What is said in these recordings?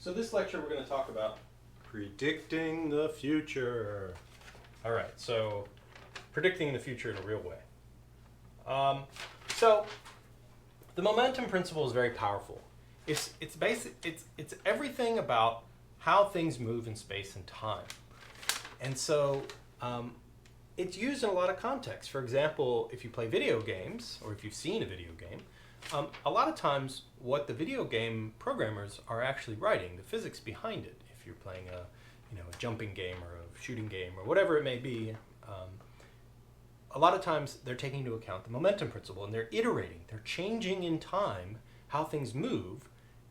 So this lecture we're going to talk about predicting the future. All right, so predicting the future in a real way. So the momentum principle is very powerful. It's everything about how things move in space and time. And so it's used in a lot of contexts. For example, if you play video games, or if you've seen a video game, a lot of times what the video game programmers are actually writing, the physics behind it, if you're playing a jumping game or a shooting game or whatever it may be, a lot of times they're taking into account the momentum principle and they're iterating, they're changing in time how things move,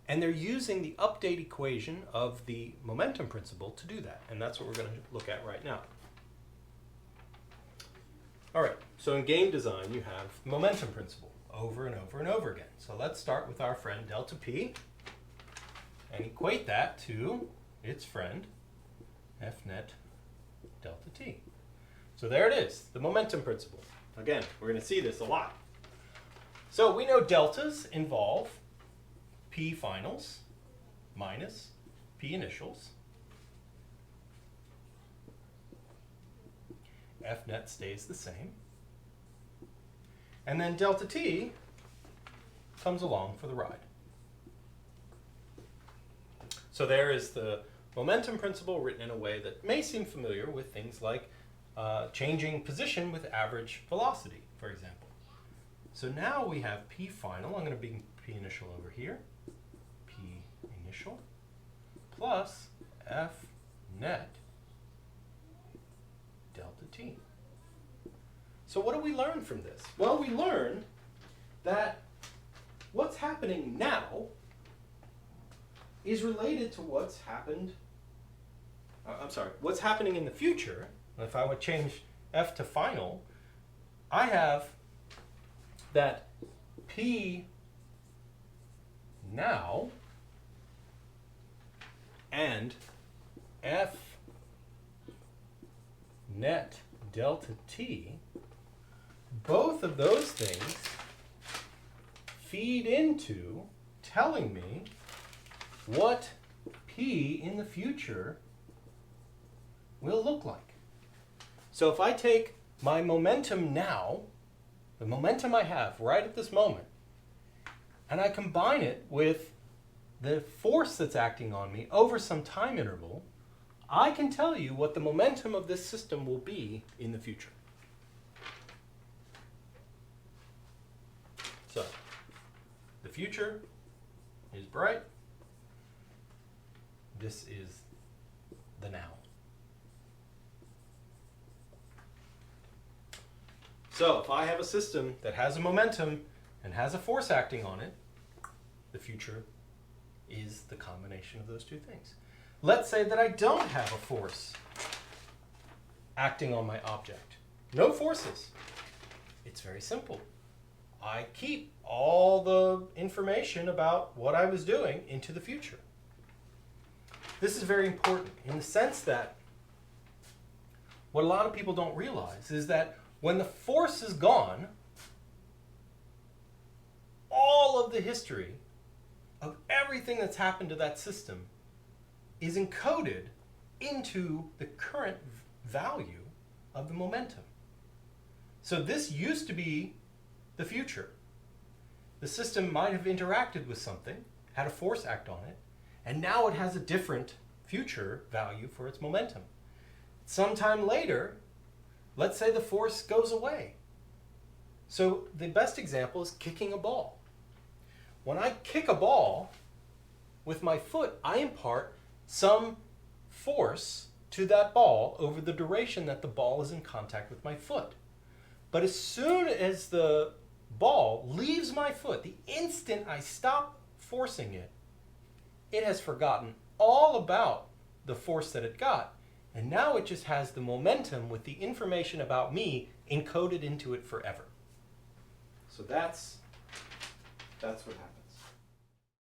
and they're using the update equation of the momentum principle to do that. And that's what we're going to look at right now. All right, so in game design you have the momentum principle over and over and over again. So let's start with our friend delta P and equate that to its friend F net delta T. So there it is, the momentum principle. Again, we're going to see this a lot. So we know deltas involve P finals minus P initials. F net stays the same. And then delta T comes along for the ride. So there is the momentum principle written in a way that may seem familiar with things like changing position with average velocity, for example. So now we have P final, I'm going to bring P initial over here, P initial, plus F net delta T. So what do we learn from this? Well, we learn that what's happening now is related to what's happened, what's happening in the future. If I would change F to final, I have that P now and F net delta T, both of those things feed into telling me what P in the future will look like. So if I take my momentum now, the momentum I have right at this moment, and I combine it with the force that's acting on me over some time interval, I can tell you what the momentum of this system will be in the future. So, the future is bright. This is the now. So, if I have a system that has a momentum and has a force acting on it, the future is the combination of those two things. Let's say that I don't have a force acting on my object. No forces. It's very simple. I keep all the information about what I was doing into the future. This is very important in the sense that what a lot of people don't realize is that when the force is gone, all of the history of everything that's happened to that system is encoded into the current value of the momentum. So this used to be the future. The system might have interacted with something, had a force act on it, and now it has a different future value for its momentum. Sometime later, let's say the force goes away. So the best example is kicking a ball. When I kick a ball with my foot, I impart some force to that ball over the duration that the ball is in contact with my foot. But as soon as the ball leaves my foot, the instant I stop forcing it, it has forgotten all about the force that it got, and now it just has the momentum with the information about me encoded into it forever. So that's what happens.